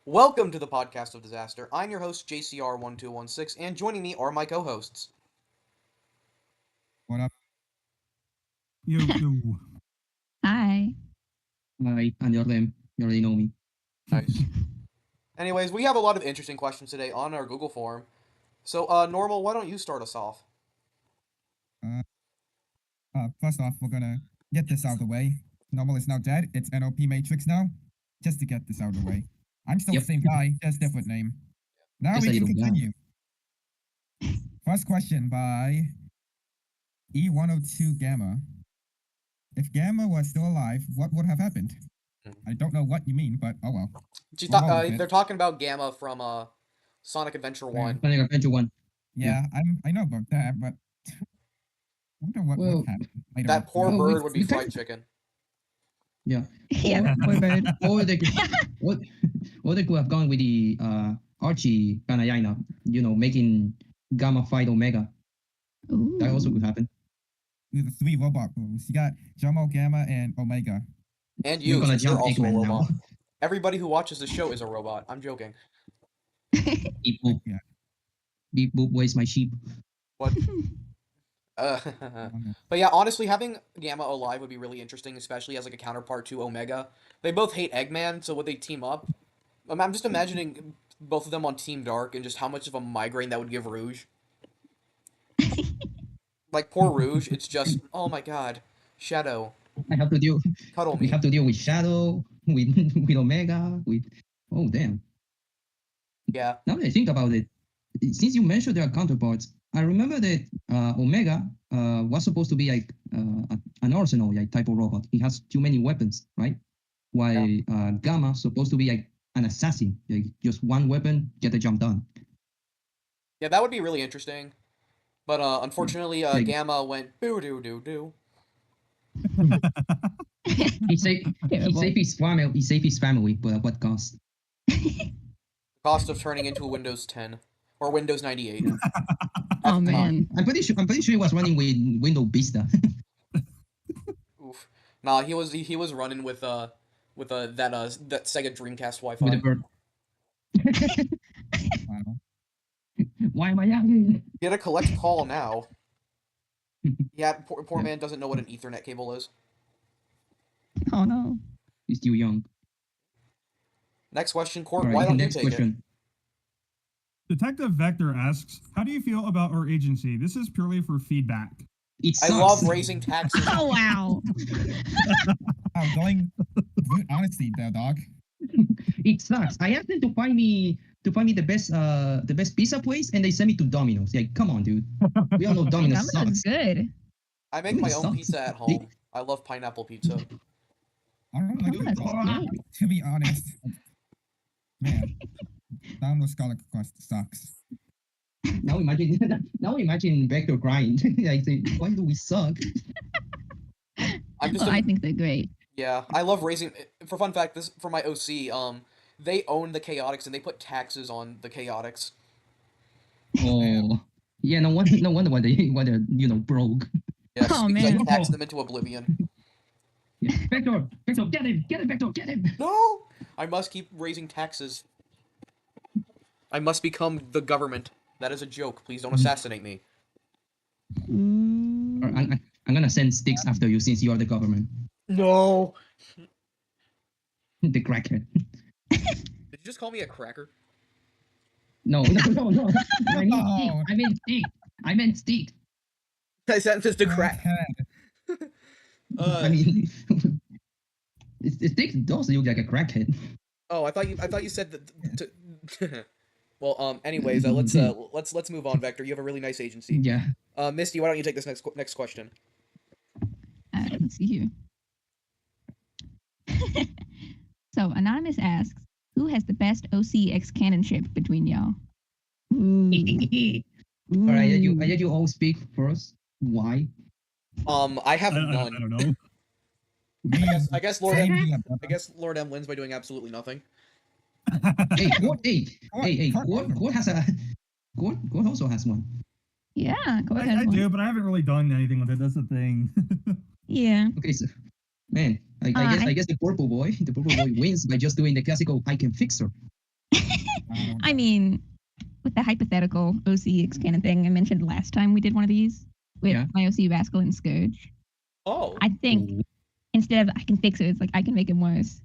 Welcome to the podcast of disaster. I'm your host, JCR1216, and joining me are my co-hosts. What up? Yo, yo. Hi. Hi, I'm Jordan. You already know me. Nice. Anyways, we have a lot of interesting questions today on our Google form. So, Normal, why don't you start us off? First off, we're gonna get this out of the way. Normal is now dead. It's NOP Matrix now. Just to get this out of the way. I'm still Yep. the same guy, just different name. Now Just we a can little guy. continue. First question by E102 Gamma. If Gamma was still alive, what would have happened? I don't know what you mean, but oh well. They're talking about Gamma from Sonic Adventure 1. Sonic Adventure 1. Yeah, I know about that, but I wonder what Well, would happen later. That poor Well, bird would be we fried can- chicken. Yeah. Yeah, that poor bird. Or they could, or they could have gone with the Archie Kanayana, making Gamma fight Omega. Ooh. That also could happen. The three robot moves. You got Jomo, Gamma, and Omega. And You're you, gonna since you're jump also a Eggman now. robot. Everybody who watches the show is a robot. I'm joking. Beep boop. Yeah. Beep boop, where's my sheep? What? But yeah, honestly, having Gamma alive would be really interesting, especially as like a counterpart to Omega. They both hate Eggman, so would they team up? I'm just imagining both of them on Team Dark and just how much of a migraine that would give Rouge. Like poor Rouge, it's just oh my god, Shadow, I have to deal. cuddle We me. have to deal with Shadow, with Omega, with. Oh damn. Yeah, Now that I think about it, since you mentioned their counterparts, I remember that Omega was supposed to be like an arsenal like type of robot. He has too many weapons, right? While Gamma supposed to be like an assassin, like just one weapon, get the job done. yeah, that would be really interesting. But unfortunately, Like- Gamma went boo doo doo doo. He saved Terrible. his family. He saved his family, but at what cost? Cost of turning into a Windows 10 or Windows 98. Oh man. I'm pretty sure he was running with Windows Vista. Oof. Nah, he was running with that Sega Dreamcast Wi-Fi. with a bird. Wow. Why am I young? Get a collect call now. Yeah, poor man doesn't know what an Ethernet cable is. Oh no. He's still young. Next question, Court. All Why right, don't you next take question. Detective Vector asks, how do you feel about our agency? This is purely for feedback. It I sucks. love raising taxes. Oh wow. Wow, going with honesty there, dog. It sucks. I asked them to find me the best pizza place, and they sent me to Domino's. Like, come on, dude. We all know Domino's That was sucks. good. I make my It own sucks. pizza at home. I love pineapple pizza. I don't like That's great. to be honest. Man, Domino's Scholar Quest sucks. Now imagine Vector grind. I think, why do we suck? I'm just Oh, I think they're great. yeah. I love raising. For fun fact, this for my OC. They own the Chaotix and they put taxes on the Chaotix. Oh, yeah. No wonder why they're broke. Yes, Oh, because I man. taxed them into oblivion. Yeah. Vector, get him, Vector, get him. No, I must keep raising taxes. I must become the government. That is a joke. Please don't assassinate me. Or I'm gonna send sticks after you since you are the government. No. The crackhead. Did you just call me a cracker? No. I meant stick. I said this to crack. Crackhead. I mean, stick does look like a crackhead. Oh, I thought you said that. Well, anyways, let's move on, Vector. You have a really nice agency. Yeah. Misty, why don't you take this next question? Let's see here. So Anonymous asks, who has the best OCX canonship between y'all? Ooh. All right, I let you all speak first. Why? I have I none. don't know. I guess Lord M. Same here, I brother. guess Lord M wins by doing absolutely nothing. Hey, Court- Gord also has one. Yeah, go ahead. I do, but I haven't really done anything with it. That's the thing. Yeah. Okay, so man, I I- guess the purple boy wins by just doing the classical I can fix her. don't I know. mean, with the hypothetical OCX kind of thing I mentioned last time we did one of these with Yeah. my OC Rascal and Scourge, Oh, I think instead of I can fix it, it's like I can make him worse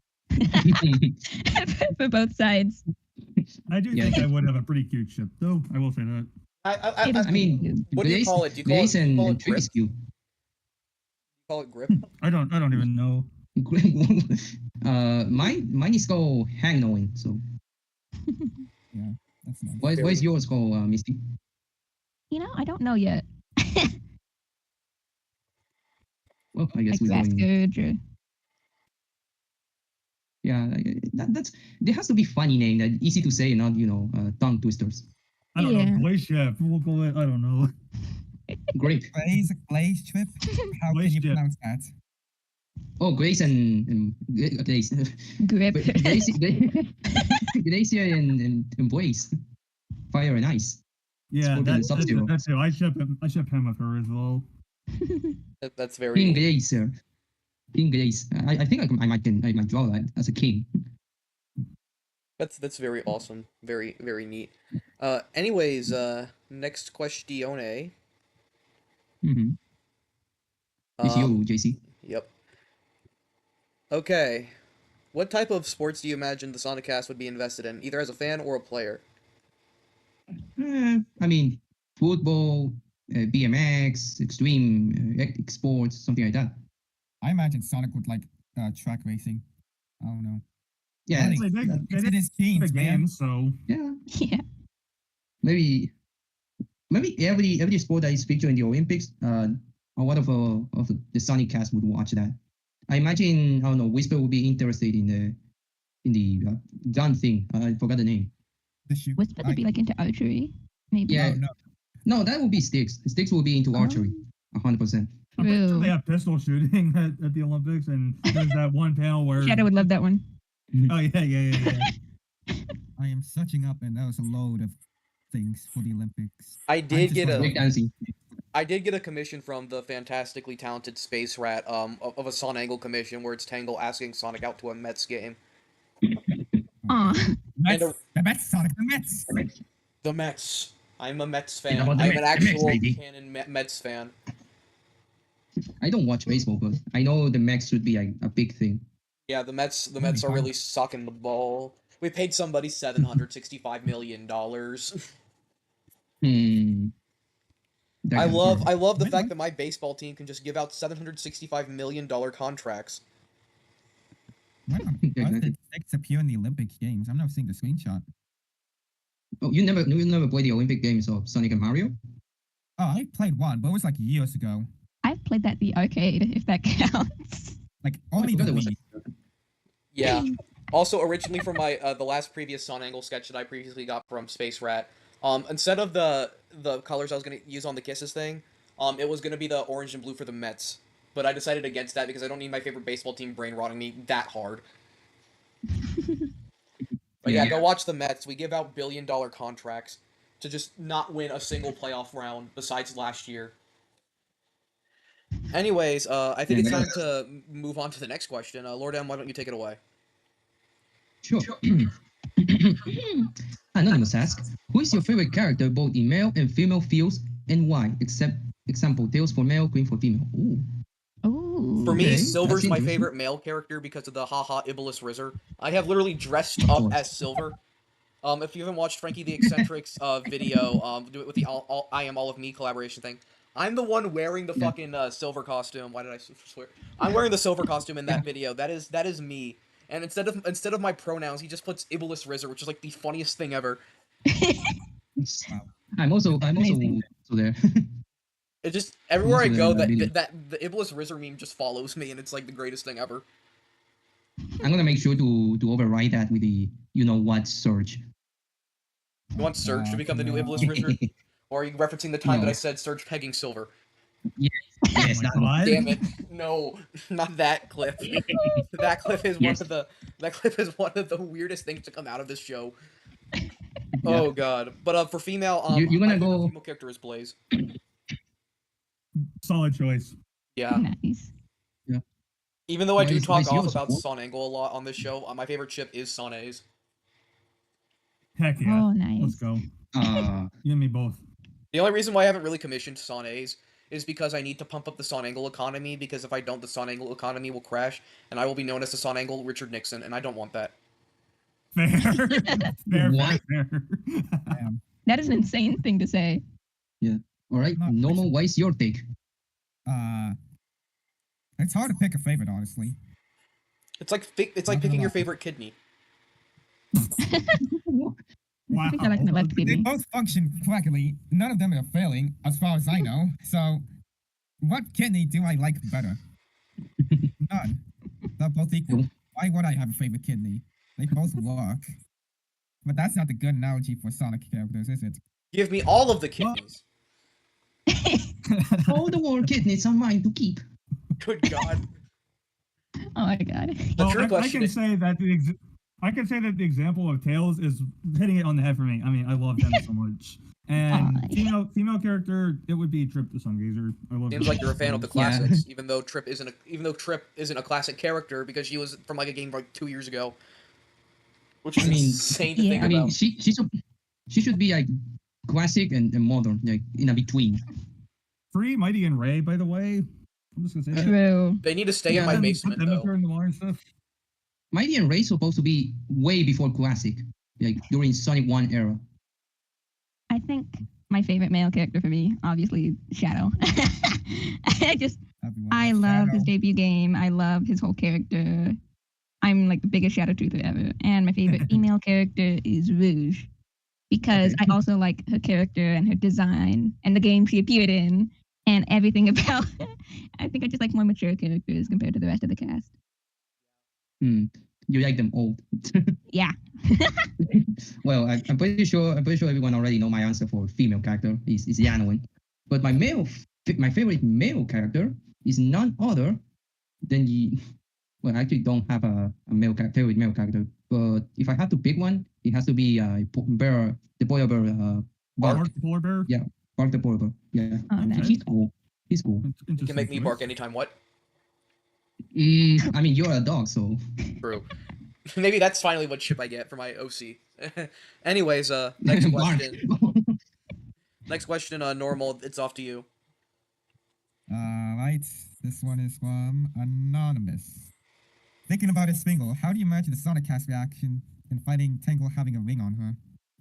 for both sides. I do Yeah, think I I think- would have a pretty cute ship, though. I will say that. It is I mean, what do you call it? Do you call Blaze it, and, call and it Trick grip? is cute. Call it grip? I don't even know. Mine is called Hang Knowing. So Yeah, that's nice. what is Very- yours called, Misty? I don't know yet. Well, I guess Like we're Grass going. Scourge or Yeah, that's there has to be funny name that easy to say, not tongue twisters. I don't Yeah. know. Blaze ship. We'll go with, I don't know. Great. Blaze trip? How Blaze can you trip. pronounce that? Oh, Grace and Grace. Grip. Glacier and Blaze. Fire and Ice. Yeah, Scorpion and Sub-Zero. that's it. I ship him with her as well. That's King very. Glacier. King Glace. I think I might draw that as a king. That's very awesome. Very very neat. Anyways, next question. Mm-hmm. It's you, JC. Yep. Okay. What type of sports do you imagine the Sonic cast would be invested in, either as a fan or a player? I mean, football, BMX, extreme sports, something like that. I imagine Sonic would like track racing. I don't know. Yeah, Running. Like, It's they in his the genes, man. game, so yeah. Yeah. Maybe every sport that is featured in the Olympics, or one of the Sonic cast would watch that. I imagine, I don't know, Whisper would be interested in the gun thing. I forgot the name. The shoot. Was supposed to be like into archery, maybe. Yeah. No, No, that would be Sticks. Sticks will be into archery, 100%. I'm pretty sure True. they have pistol shooting at the Olympics, and there's that one panel where Shadow would love that one. oh yeah. I am searching up, and there's a load of things for the Olympics. I did get a Breakdancing. I did get a commission from the fantastically talented Space Rat of a Sonic Angle commission where it's Tangle asking Sonic out to a Mets game. Aw. Mets, And the Mets, Sonic, the Mets. The Mets. I'm a Mets fan. You know what, the I'm an Mets, actual baby. canon Mets fan. I don't watch baseball, but I know the Max should be a big thing. Yeah, the Mets be are fun. really sucking the ball. We paid somebody $765 million. That I kind of love thing. I love the Wait, fact what? that my baseball team can just give out $765 million contracts. When on earth did Sticks appear in the Olympic Games? I'm not seeing the screenshot. Oh, you never played the Olympic games of Sonic and Mario? Oh, I played one, but it was like years ago. I've played that at the arcade, if that counts. Like only the forgot it was Wii. Yeah. Also, originally from my the last previous Sonic Angle sketch that I previously got from Space Rat, instead of the colors I was gonna use on the Kisses thing, it was gonna be the orange and blue for the Mets. But I decided against that because I don't need my favorite baseball team brain rotting me that hard. But yeah, Yeah. go watch the Mets. We give out billion-dollar contracts to just not win a single playoff round besides last year. Anyways, I think Yeah, it's time that's- to move on to the next question. Lord M, why don't you take it away? Sure. Anonymous asks, who is your favorite character both in male and female fields and why? Example, Tails for male, Queen for female. Ooh. Ooh. For me, Okay, Silver's that's my interesting. favorite male character because of the haha Iblis Rizzer. I have literally dressed up as Silver. If you haven't watched Frankie the Eccentric's video, do it with the I Am All of Me collaboration thing. I'm the one wearing the Yeah. fucking silver costume. Why did I swear? I'm wearing the silver costume in that video. That is me. And instead of my pronouns, he just puts Iblis Rizzer, which is like the funniest thing ever. I'm also Amazing. there. It just everywhere I Also go, in that video. that the Iblis Rizzer meme just follows me, and it's like the greatest thing ever. I'm gonna make sure to override that with the what search. You want Surge to become the new Iblis Rizzer? Or are you referencing the time that No. I said Surge pegging Silver? Yes, that one. What? Damn it! No, not that clip. That clip is Yes. one of the weirdest things to come out of this show. Oh god! But for female, You're my gonna favorite go- female character is Blaze. Solid choice. Yeah. Nice. Even though I do Blaze- talk Blaze off yours, about what? Son Angle a lot on this show, my favorite chip is Son A's. Heck yeah. Oh, nice. Let's go. Uh, You and me both. The only reason why I haven't really commissioned Son A's is because I need to pump up the Son Angle economy, because if I don't, the Son Angle economy will crash, and I will be known as the Son Angle Richard Nixon, and I don't want that. Fair. fair, What? fair. Damn. That is an insane thing to say. all right, Not Normal, what is your take? It's hard to pick a favorite, honestly. It's like Not gonna picking your lie. favorite kidney. Wow. I think I like the left They kidney. both function correctly. None of them are failing, as far as I know. So, what kidney do I like better? None. They're both equal. Why would I have a favorite kidney? They both work. But that's not a good analogy for Sonic characters, is it? Give me all of the kidneys. All the war kidneys are mine to keep. Good God. Oh my god. Well, true I question can is- say that I can say that the example of Tails is hitting it on the head for me. I mean, I love them so much. And Aw, female character, it would be Trip the Sungazer. I love. Seems her. like you're a fan of the Yeah. classics, even though Trip isn't a classic character because she was from like a game like 2 years ago, which is I mean, insane to yeah. think I mean, about. she should be like classic and modern, like in a between. Free Mighty and Ray, by the way. I'm just gonna say that. True. They need to stay Yeah, in my them- basement Them though. appear in the lore and stuff. Mighty and Ray supposed to be way before classic, like during Sonic 1 era. I think my favorite male character for me, obviously, Shadow. Everyone I loves love his Shadow. debut game. I love his whole character. I'm like the biggest Shadow truther ever. And my favorite female character is Rouge. Because Okay. I also like her character and her design and the game she appeared in and everything about her. I think I just like more mature characters compared to the rest of the cast. You like them old. Yeah. Well, I'm pretty sure everyone already know my answer for female character is Yanoin. But my favorite male character is none other than the. Well, I actually don't have a favorite male character, but if I have to pick one, it has to be the polar bear, Bark, Mark the Polar Bear. Yeah. Bark the polar bear. Yeah, Oh, nice. he's cool. He's cool. You can Interesting make me choice. bark anytime. What? I mean, you're a dog, so. True. Maybe that's finally what chip I get for my OC. Anyways, next Bark. question. Next question, normal. It's off to you. Right. This one is from Anonymous. Thinking about it, Spingle, how do you imagine the Sonic cast reaction in fighting Tangle having a ring on her?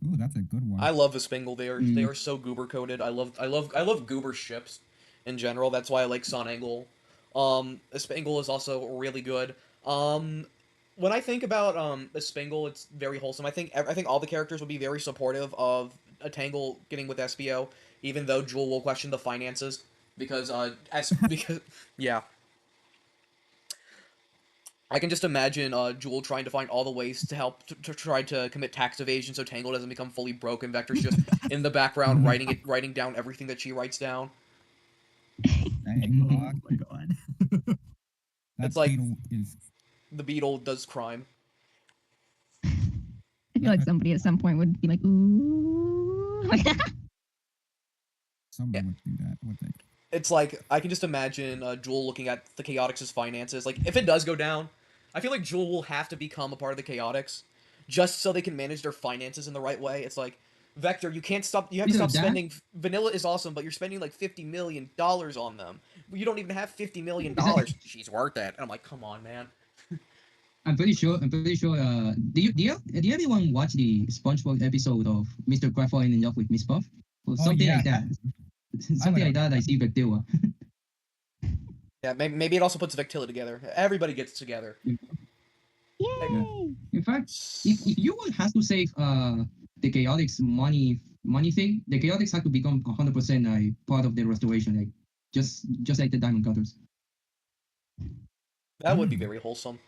Ooh, that's a good one. I love Vespingle. They are so goober coded. I love goober ships in general. That's why I like Son Angle. Vespingle is also really good. When I think about Vespingle, it's very wholesome. I think all the characters would be very supportive of a Tangle getting with SBO, even though Jewel will question the finances because yeah. I can just imagine Jewel trying to find all the ways to help to try to commit tax evasion so Tangle doesn't become fully broke and Vector's just in the background writing down everything that she writes down. Dang, Oh Doc. my god. That It's like- beetle is The Beetle does crime. I feel like somebody at some point would be like, ooh. somebody would do that, would they? It's like, I can just imagine Jewel looking at the Chaotix' finances. Like, if it does go down, I feel like Jewel will have to become a part of the Chaotix just so they can manage their finances in the right way. It's like, Vector, you can't stop, you have to Isn't stop that- spending, Vanilla is awesome, but you're spending like $50 million on them. You don't even have $50 million. She's worth it. And I'm like, come on, man. I'm pretty sure. Do you everyone watch the SpongeBob episode of Mr. Krabs falling in love with Miss Puff? Or something yeah. like that. Something like that. I see Vectilla. Yeah, maybe it also puts Vectilla together. Everybody gets together. Yay! In fact, if you would have to save the Chaotix money thing, the Chaotix have to become 100% part of the restoration, like just like the Diamond Cutters. That would be very wholesome.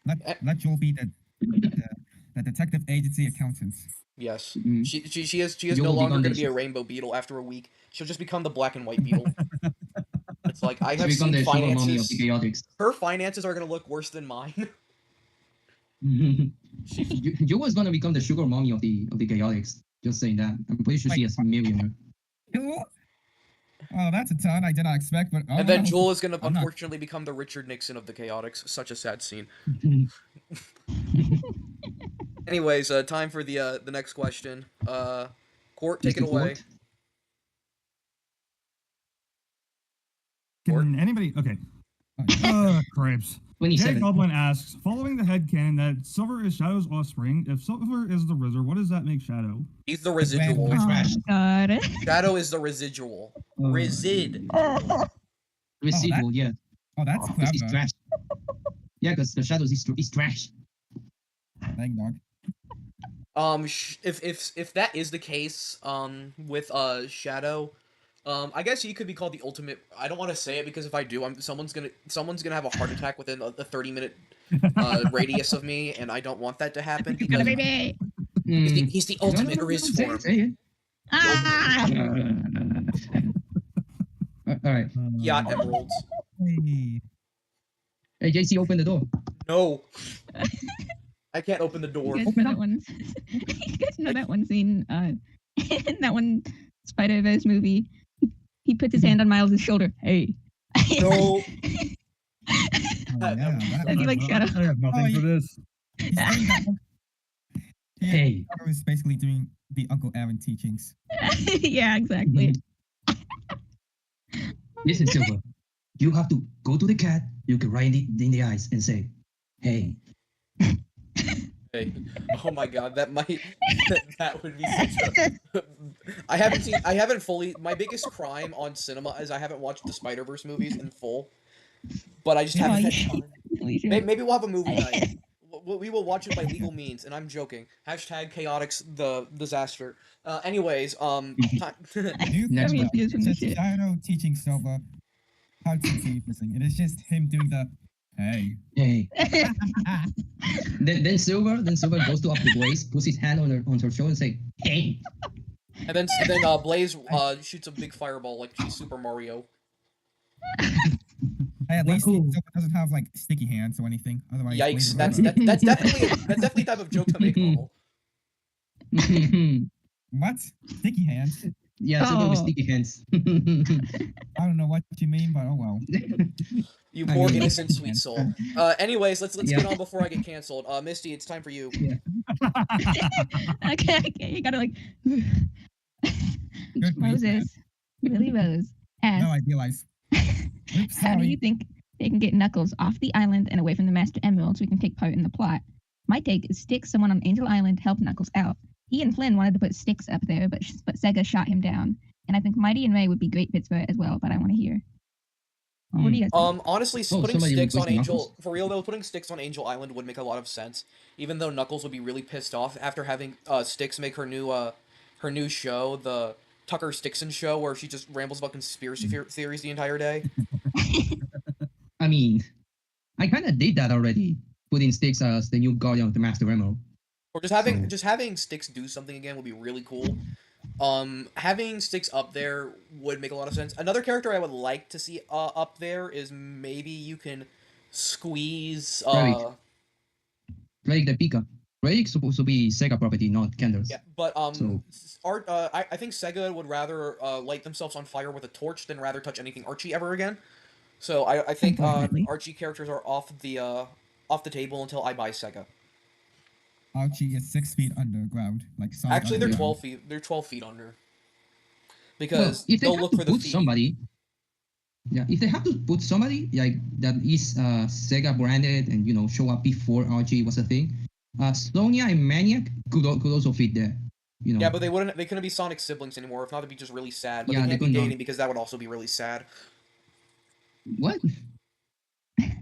Let Joel be the detective agency accountant. Yes. Mhm. She is You'll no longer become going to the- be a rainbow beetle after a week. She'll just become the black and white beetle. It's like, I To have become seen the sugar mommy of finances. the Chaotix. Her finances are going to look worse than mine. You was gonna become the sugar mommy of the Chaotix. Just saying that. I'm pretty sure she is a millionaire. Oh, that's a ton I did not expect, but oh, And then no. Jewel is going to I'm not- unfortunately become the Richard Nixon of the Chaotix. Such a sad scene. Anyways, time for the next question. Court, take it Mr. away. Court? Can anybody? Okay. Cripes. Jay 27. Goblin asks, following the headcanon that Silver is Shadow's offspring, if Silver is the Wizard, what does that make Shadow? He's the residual. It's Oh my trash. god. Shadow is the residual. Resid. Residual, yeah. Oh, that's Because he's clever. trash. Yeah, because the shadows is trash. Thank dog. If that is the case, with Shadow, I guess he could be called the ultimate. I don't want to say it because if I do, someone's gonna have a heart attack within a 30-minute radius of me, and I don't want that to happen It's gonna because be Mm. he's the ultimate Riz Say form. it, say it. Ah! All right. Yeah, emeralds. Hey. Hey, JC, open the door. No, I can't open the You door. guys Open know up. that one. You guys know that one scene. In that one Spider-Verse movie, he puts his hand on Miles' shoulder. Hey. No. Oh, yeah, That'd be like Shadow. I have nothing Oh, for this. He's doing that. Hey. Shadow is basically doing the Uncle Aaron teachings. Yeah, exactly. Listen, Silver. You have to go to the cat, look it right in the eyes, and say, "Hey." Hey. Oh my god, that might that would be such a I haven't fully my biggest crime on cinema is I haven't watched the Spider-Verse movies in full. But I just Oh, haven't you had should. time. You should. Maybe we'll have a movie night. We will watch it by legal means, and I'm joking. Hashtag chaotics the disaster. Anyways, New Next film one. Views from the says shit. Shadow teaching Silver how to keep missing. It is just him doing the hey. Hey. Then Silver goes to up the Blaze, puts his hand on her shoulder and say, "Hey." and then Blaze shoots a big fireball like she's Super Mario. Hey, at Well, least cool. Silver doesn't have like sticky hands or anything. Otherwise, Yikes! Blaze That's would- definitely a type of joke to make. Normal. What? Sticky hands? Yeah, Silver with Oh. sticky hands. I don't know what you mean, but oh well. You I poor mean- innocent sweet soul. Anyways, let's Yeah. get on before I get canceled. Misty, it's time for you. Okay, you gotta like. Good grief, man. Moses, Billy Rose asks, No, I realize. Oops, how do you sorry. think they can get Knuckles off the island and away from the Master Emerald so he can take part in the plot? My take is stick someone on Angel Island to help Knuckles out. He and Flynn wanted to put Sticks up there, but Sega shot him down. And I think Mighty and Ray would be great fits for it as well, but I want to hear. What do you guys think? Honestly, Oh, putting somebody sticks on replacing Angel Knuckles? for real though, putting sticks on Angel Island would make a lot of sense. Even though Knuckles would be really pissed off after having Sticks make her new show, the Tucker Stickson show, where she just rambles about conspiracy theories the entire day. I mean, I kind of did that already, putting Sticks as the new guardian of the Master Emerald. Or just having Sticks do something again would be really cool. Having Sticks up there would make a lot of sense. Another character I would like to see up there is maybe you can squeeze Relic the Pika. Relic's supposed to be Sega property, not Kendall's. yeah, but So- I think Sega would rather light themselves on fire with a torch than rather touch anything Archie ever again. So I think Unfortunately. Archie characters are off the table until I buy Sega. Archie is 6 feet underground, like Sonic Actually, they're underground. 12 feet. They're 12 feet under. Well, Because if they they'll have look to for the put feet. somebody, yeah, if they have to put somebody like that is Sega branded and show up before Archie was a thing, Sonya and Maniac could also fit there. Yeah, but they couldn't be Sonic siblings anymore. If not, it'd be just really sad. But Yeah, they they can't be could not. dating because that would also be really sad. What?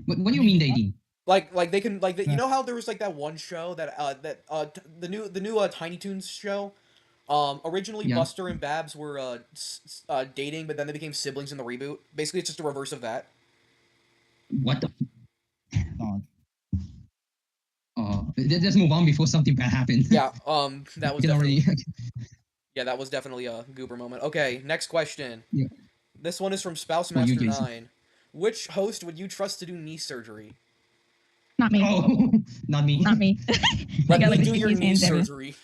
What do you mean dating? Like they can you Yeah. know how there was like that one show that the new Tiny Toons show. Originally Yeah. Buster and Babs were dating, but then they became siblings in the reboot. Basically, it's just a reverse of that. What the? Dog. Let's move on before something bad happens. Yeah, that was You can definitely already. yeah, that was definitely a goober moment. Okay, next question. Yeah. This one is from Spouse Oh, you, Master Jason. 9. Which host would you trust to do knee surgery? Not me. Oh, not me. Not me. Let got, me like, do the your stickiest knee hands ever. surgery.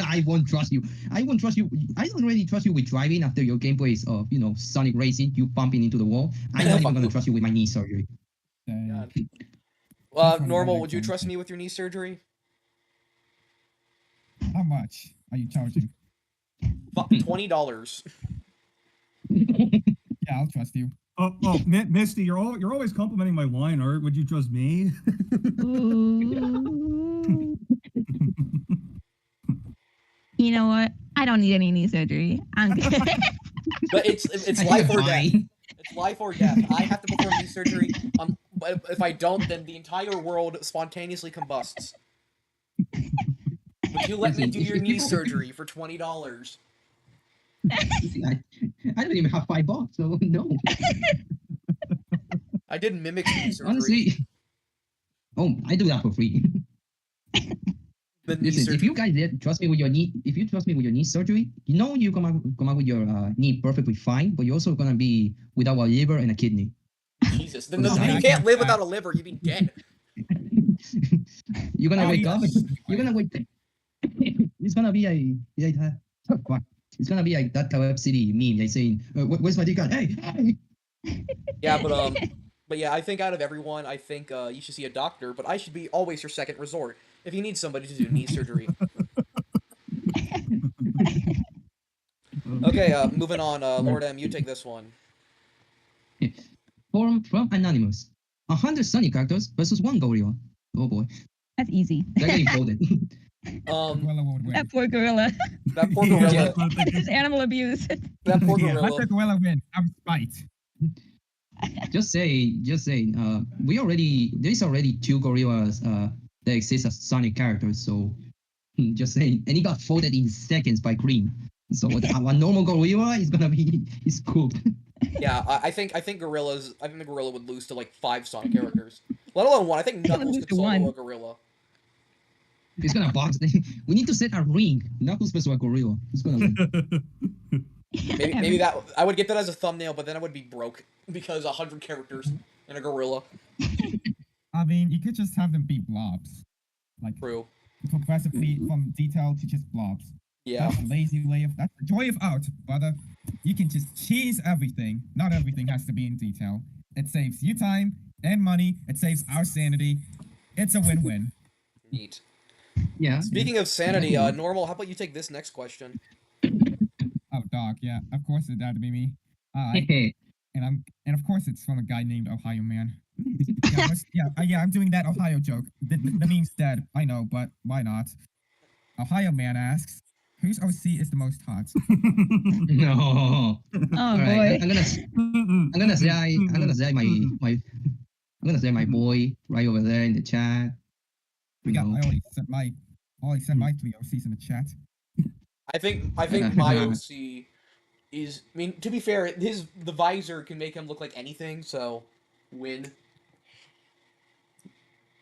I won't trust you. I won't trust you. I don't really trust you with driving after your gameplay is of Sonic racing, you bumping into the wall. I'm not even gonna trust you with my knee surgery. Dang. God. That's one Normal, I would you don't trust think. me with your knee surgery? How much are you charging? $20. Yeah, I'll trust you. Misty, you're always complimenting my line art. Would you trust me? Ooh. You know what? I don't need any knee surgery. I'm good. But it's I think life you're or death. fine. It's life or death. I have to perform knee surgery. But if I don't, then the entire world spontaneously combusts. Would you let me Listen, do if- your if knee people- surgery for $20? I don't even have $5, so no. I did mimic knee surgery. Honestly, I do that for free. The knee Listen, if surgery. you guys trust me with your knee, if you trust me with your knee surgery, you know you come out with your knee perfectly fine, but you're also gonna be without a liver and a kidney. Jesus. Then No, you I can't live without a liver. You'd be dead. You're gonna Oh, wake yeah. up. You're gonna wake. It's gonna be It's gonna be like that Kawab City meme. Like saying, "Where's my dick at? Hey!" Yeah, but yeah, I think out of everyone, I think you should see a doctor. But I should be always your second resort if you need somebody to do knee surgery. Okay, moving on. Lord M, you take this one. From Anonymous, 100 Sonic characters versus one gorilla. Oh boy, That's easy. they're getting folded. Gorilla would win. That poor gorilla. That poor Yeah, gorilla. that's what I'm thinking. It's animal abuse. That poor Yeah. Let gorilla. the gorilla win. Have spite. just saying. There's already 2 gorillas that exist as Sonic characters. So just saying, and he got folded in seconds by Green. So a normal gorilla is gonna be cooked. Yeah, I think gorillas. I think the gorilla would lose to like 5 Sonic characters, let alone 1. I think He would Knuckles lose could to solo one. a gorilla. He's gonna box. We need to set a ring. Knuckles versus a gorilla. Who's gonna win? Maybe that I would get that as a thumbnail, but then I would be broke because 100 characters in a gorilla. I mean, you could just have them be blobs. Like, True. progressively from detail to just blobs. Yeah. That's a lazy way of, that's the joy of art, brother. You can just cheese everything. Not everything has to be in detail. It saves you time and money. It saves our sanity. It's a win-win. Neat. Yeah. Speaking of sanity, Normal, how about you take this next question? Oh, dog, yeah. Of course it had to be me. And of course it's from a guy named Ohio Man. I'm doing that Ohio joke. The meme's dead. I know, but why not? Ohio Man asks, whose OC is the most hot? No. Oh All boy. right. I'm gonna say my boy right over there in the chat. I No. already sent my 3 OCs in the chat. I think my OC is. I mean, to be fair, the visor can make him look like anything. So, win.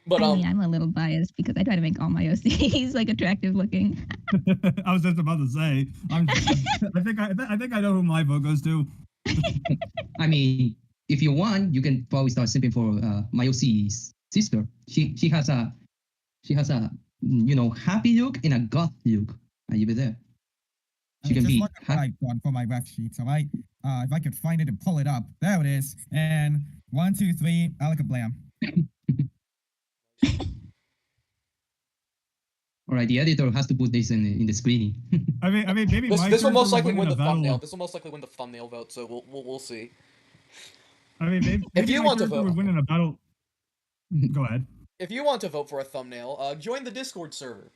But I mean, I'm a little biased because I try to make all my OCs like attractive looking. I was just about to say. I think I know who my vote goes to. I mean, if you want, you can probably start simping for my OC's sister. She has a happy look and a goth look. Are you there? She can Just be look at what I've done for my ref sheets, alright? If I could find it and pull it up. There it is. And 1, 2, 3, alakablam. All right, the editor has to put this in the screening. I mean, maybe this will most likely win a the battle thumbnail. of- This will most likely win the thumbnail vote. So we'll see. I mean, maybe If you my want to character vote. would win in a battle. Go ahead. If you want to vote for a thumbnail, join the Discord server.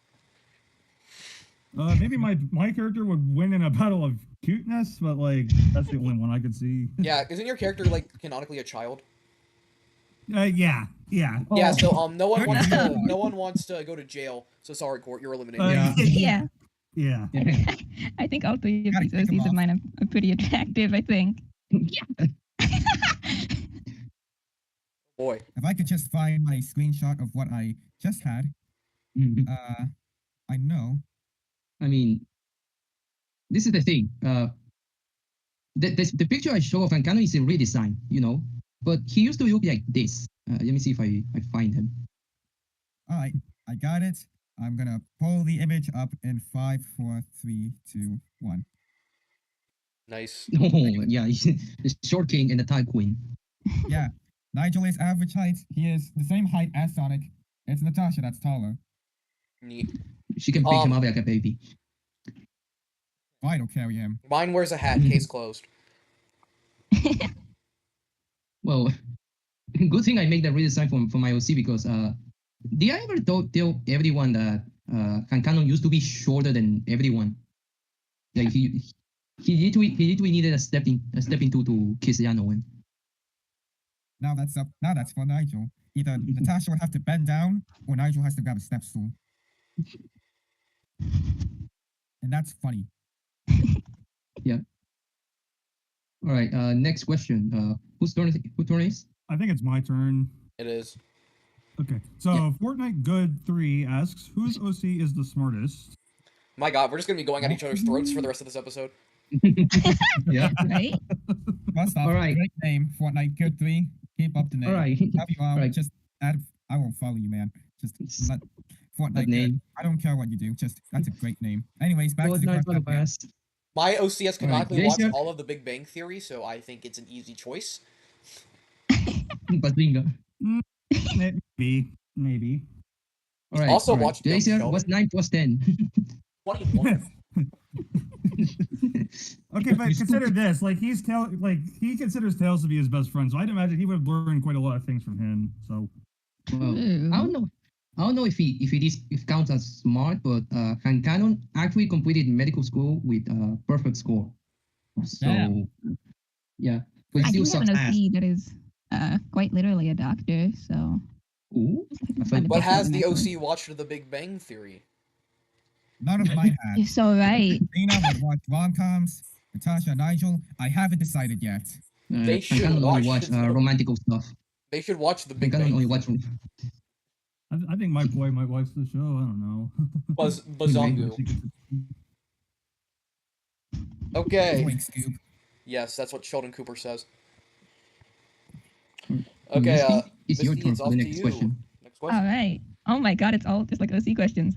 Maybe my character would win in a battle of cuteness, but like that's the only one I could see. Yeah, isn't your character like canonically a child? Yeah. Yeah. So no one wants to go to jail. So sorry, Court, you're eliminated. Yeah. Yeah. Yeah. I think all 3 of Gotta these kick 'em OCs of off. mine are pretty attractive, I think. Boy. If I could just find my screenshot of what I just had, I know. I mean, this is the thing. The picture I show of Ancano is a redesign, but he used to look like this. Let me see if I find him. Alright, I got it. I'm gonna pull the image up in 5, 4, 3, 2, 1. Nice. Oh, yeah, he's the short king and the tide queen. Yeah, Nigel is average height. He is the same height as Sonic. It's Natasha that's taller. Neat. She can pick him Um, up like a baby. I don't carry him. Mine wears a hat, case closed. Well, good thing I make the redesign for my OC because did I ever tell everyone that Hankanon used to be shorter than everyone? Like he literally needed a stepping tool to kiss Yano in. Now that's for Nigel. Either Natasha would have to bend down, or Nigel has to grab a step stool. And that's funny. All right. Next question. Whose turn is? I think it's my turn. It is. Okay, so Yeah. Fortnite Good 3 asks, whose OC is the smartest? My God, we're just gonna be going at each other's throats for the rest of this episode. Yeah. Right? First off, All right. great name, Fortnite Good 3. Keep up the name. All right. Love you all. Right. Just I won't follow you, man. Just let Fortnite That Good. name. I don't care what you do. Just that's a great name. Anyways, back to the Fortnite for the question. best. My OC has canonically watched Jason? all of the Big Bang Theory, so I think it's an easy choice. Bazinga. Maybe. All right. Also all right. watched Young Jason, Sheldon. what's 9 plus 10? 21. Okay, but consider this: like he considers Tails to be his best friend, so I'd imagine he would have learned quite a lot of things from him. So Well, Ooh. I don't know. I don't know if it counts as smart, but Hankanon actually completed medical school with a perfect score. So Damn. yeah, but I he do still have an sucks ass. OC that is quite literally a doctor, so. Ooh, I thought- But But has the OC watched the Big Bang Theory? None of mine had. You're so right. Dina would watch rom-coms. Natasha, Nigel, I haven't decided yet. They should Hankanon only watch watch the- romantical stuff. They should watch the Big Hankanon Bang only watch. Theory. I think my boy might watch the show. I don't know. Bazongu. Okay. Wink, Scoop. Yes, that's what Sheldon Cooper says. Okay, Bluesky, it's your Misty, turn it's for off the to next you. question. Next All question. right. Oh my god, it's all just like OC questions.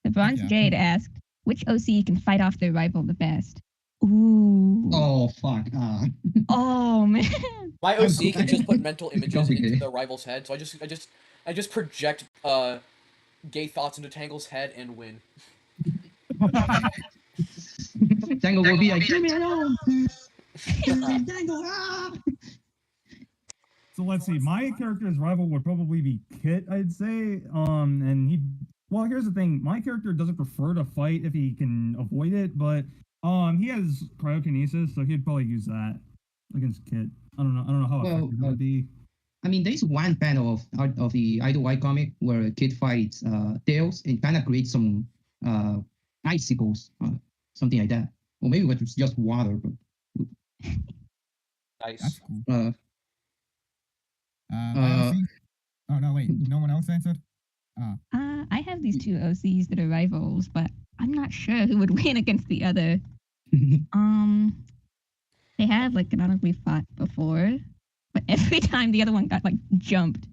The Bronze Yeah. Jade asked, which OC can fight off their rival the best? Ooh. Oh fuck! Oh, man. My I'm OC can just put mental images into complicated. the rival's head, so I just project gay thoughts into Tangle's head and win. Tango will be like, leave me alone. Tango, ah! So let's see. My character's rival would probably be Kit, I'd say. And well, here's the thing. My character doesn't prefer to fight if he can avoid it, but he has cryokinesis, so he'd probably use that against Kit. I don't know how Well, effective that would be. I mean, there's one panel of the Idle White comic where a kid fights Tails and kind of creates some icicles, something like that. Or maybe it was just water, but Nice. That's cool. Uh, My OC? Oh no, wait. No one else answered. I have these two OCs that are rivals, but I'm not sure who would win against the other. They have like canonically fought before, but every time the other one got like jumped.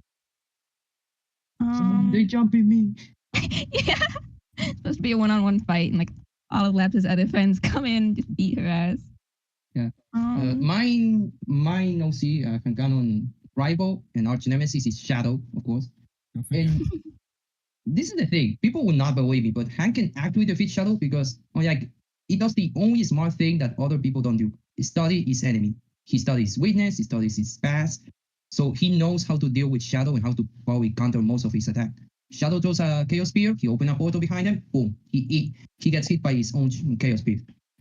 they jumping me. Yeah, it's supposed to be a one-on-one fight, and like all of Laps's other friends come in and just beat her ass. Yeah. Um, Mine OC, Kankanon rival and arch nemesis is Shadow, of course. Go figure. And this is the thing. People will not believe me, but Hank can actually defeat Shadow because like he does the only smart thing that other people don't do. Study his enemy. He studies weakness, he studies his past. So he knows how to deal with Shadow and how to probably counter most of his attack. Shadow throws a Chaos Spear, he opens a portal behind him, boom. He gets hit by his own Chaos Spear.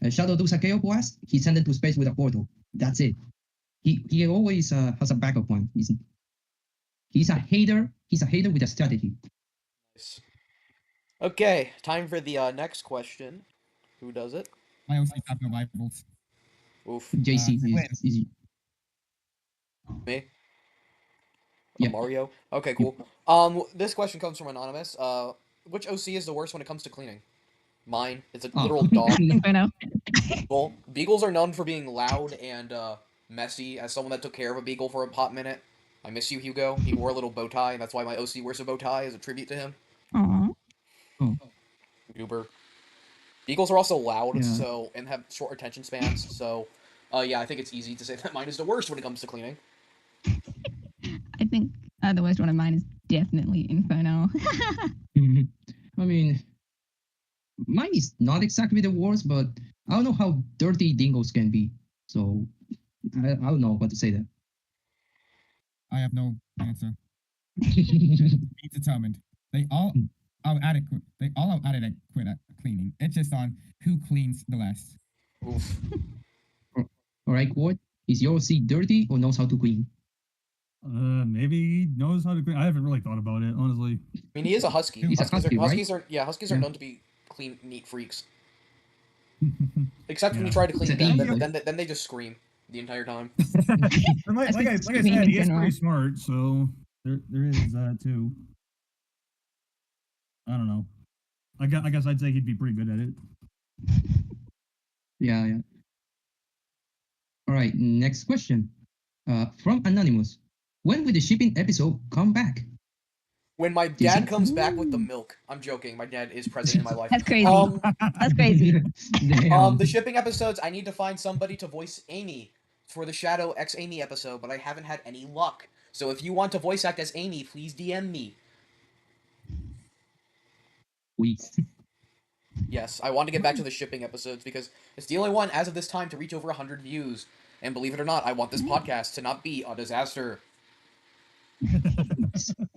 Shadow does a Chaos Blast, he sends it to space with a portal. That's it. He always has a backup plan. He's a hater. He's a hater with a strategy. Nice. Okay, time for the next question. Who does it? My OC have no rivals. Oof. JC Win. is Me? Yeah. Mario? Okay, cool. This question comes from Anonymous. Which OC is the worst when it comes to cleaning? Mine. It's a Oh. literal dog. Inferno. Well, beagles are known for being loud and messy. As someone that took care of a beagle for a hot minute, I miss you, Hugo. He wore a little bow tie, and that's why my OC wears a bow tie as a tribute to him. Aw. Goober. Beagles are also loud, Yeah. and have short attention spans. So, yeah, I think it's easy to say that mine is the worst when it comes to cleaning. I think the worst one of mine is definitely Inferno. I mean, Mine is not exactly the worst, but I don't know how dirty dingoes can be. So I don't know what to say there. I have no answer. Be determined. They all are adequate. They all are adequate at cleaning. It's just on who cleans the less. Oof. All right, Quart, is your seat dirty or knows how to clean? Maybe he knows how to clean. I haven't really thought about it, honestly. I mean, he is a husky. He's a Huskies, husky, are, right? huskies are Yeah. known to be clean, neat freaks. Except when you Yeah. try to clean It's a them, demon. then they just scream the entire time. And like I That's said, cleaning in he is general. pretty smart, so there is that too. I don't know. I guess I'd say he'd be pretty good at it. Yeah, yeah. All right, next question. From Anonymous. When will the shipping episode come back? When my you dad see? comes back with the milk, I'm joking. My dad is present in my life. That's crazy. That's crazy. Damn. The shipping episodes, I need to find somebody to voice Amy for the Shadow X Amy episode, but I haven't had any luck. So if you want to voice act as Amy, please DM me. Please. Yes, I want to get back to the shipping episodes because it's the only one as of this time to reach over 100 views. And believe it or not, I want this podcast to not be a disaster.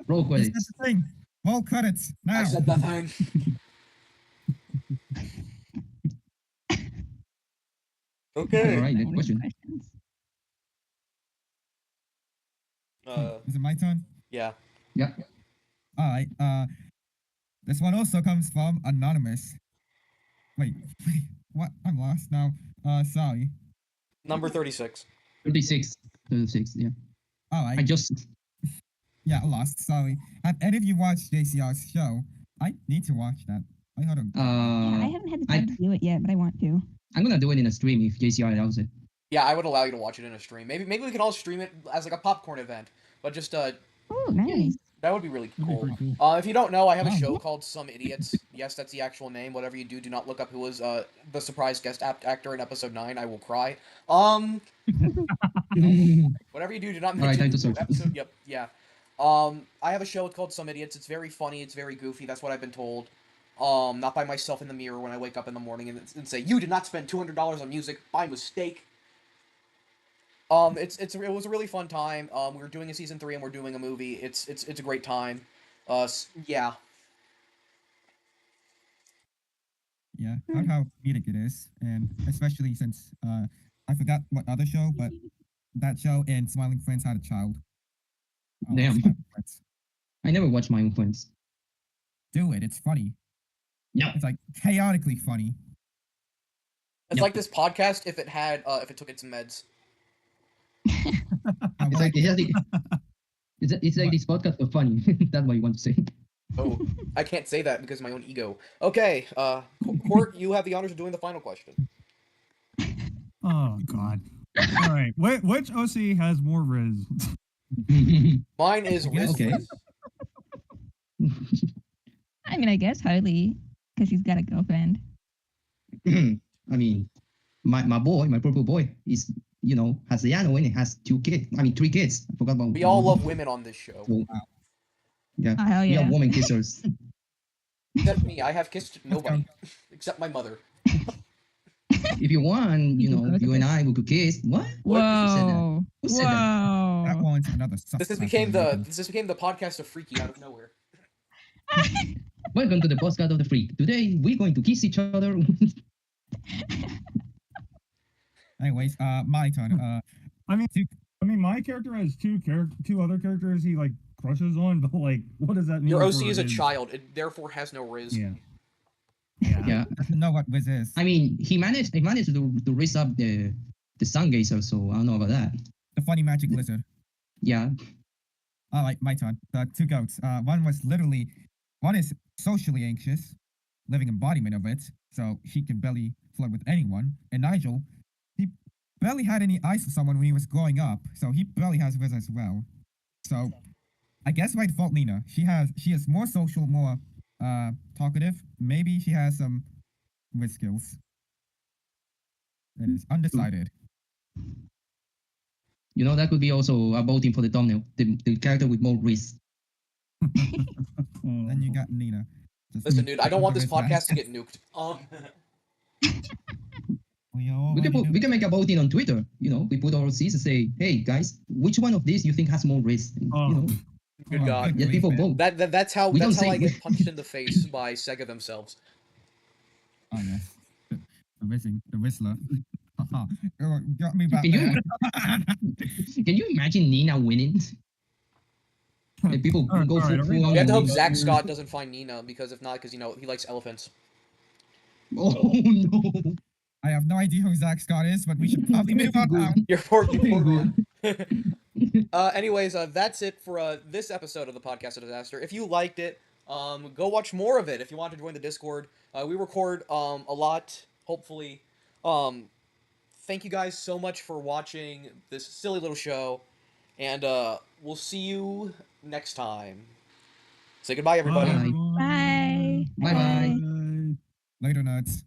Roll He said credits. the thing. Roll credits now. I said the thing. Okay. All right, next Any question. questions? Is it my turn? Yeah. Yeah. All right. This one also comes from Anonymous. Wait, what? I'm lost now. Sorry. Number 36. 36. 36, yeah. All right. I just Yeah, lost. Sorry. Have any of you watched JCR's show? I need to watch that. I heard a. Yeah, I haven't had the time to do it yet, but I want to. I'm gonna do it in a stream if JCR allows it. Yeah, I would allow you to watch it in a stream. Maybe we can all stream it as like a popcorn event. But just Oh, nice. that would be really That'd be cool. pretty cool. If you don't know, I have a Wow. show called Some Idiots. Yes, that's the actual name. Whatever you do, do not look up who was the surprise guest actor in episode 9. I will cry. Whatever you do, do not All right, mention time to search. episode. Yep, yeah. I have a show called Some Idiots. It's very funny. It's very goofy. That's what I've been told. Not by myself in the mirror when I wake up in the morning and say, "You did not spend $200 on music by mistake." It was a really fun time. We're doing a season 3 and we're doing a movie. It's a great time. Yeah. Yeah, heard how comedic it is, and especially since I forgot what other show, but that show and Smiling Friends had a child. I love Damn. Smiling Friends. I never watch my own friends. Do it. It's funny. No. It's like chaotically funny. It's Yep. like this podcast if it took its meds. I It's like it's like this podcast for funny. That's what you want to say. Oh, I can't say that because of my own ego. Okay, Court, you have the honors of doing the final question. Oh God. All right. Which OC has more Riz? Mine is Okay. Riz. Okay. I mean, I guess Harley, because she's got a girlfriend. I mean, my boy, my purple boy, is has a Yano and it has 2 kids. I mean 3 kids. I forgot about. We all love women on this show. So, yeah. Oh, hell We yeah. are woman kissers. Except me, I have kissed nobody except my mother. If you want, You can you and I we could kiss. What? Whoa. Who said that? That Whoa. one's another. This just became the podcast of Freaky out of nowhere. Welcome to the podcast of the freak. Today we're going to kiss each other. Anyways, my turn. I mean, my character has two other characters he like crushes on, but like, what does that mean? Your OC for is a his- child, it therefore has no Riz. Yeah. Yeah. Yeah. doesn't know what Wiz is. I mean, he managed to raise up the sun gazer, so I don't know about that. The funny magic lizard. Yeah. All right, my turn. The 2 goats. One is socially anxious, living embodiment of it, so he can barely flirt with anyone. And Nigel, he barely had any eyes for someone when he was growing up, so he barely has Riz as well. So, I guess by default, Nina. She is more social, more talkative. Maybe she has some Riz skills. It is undecided. That could be also a voting for the thumbnail. The character with more risk. Then you got Nina. Just Listen, me dude, I don't want this doing podcast to fast. get nuked. We We already can make a voting on Twitter. You know, we put our seeds and say, hey guys, which one of these you think has more risk? And, Oh. you know, Good Oh, God. good let grief, people man. vote. That's how We don't that's how say- I get punched in the face by Sega themselves. Oh yes, the whistler. Haha. Oh, got me back Can you there. Can you imagine Nina winning? And people Alright, go alright, are we full on We have to hope Nina. Zach Scott doesn't find Nina, because if not, because he likes elephants. Oh no! I have no idea who Zach Scott is, but we should probably move on Good. now. You're poor Good. man. Anyways, that's it for this episode of the Podcast of Disaster. If you liked it, go watch more of it. If you want to join the Discord, we record a lot. Hopefully, thank you guys so much for watching this silly little show, and we'll see you next time. Say goodbye, everybody. Bye. everyone. Bye. Bye bye. Bye. Later, nuts.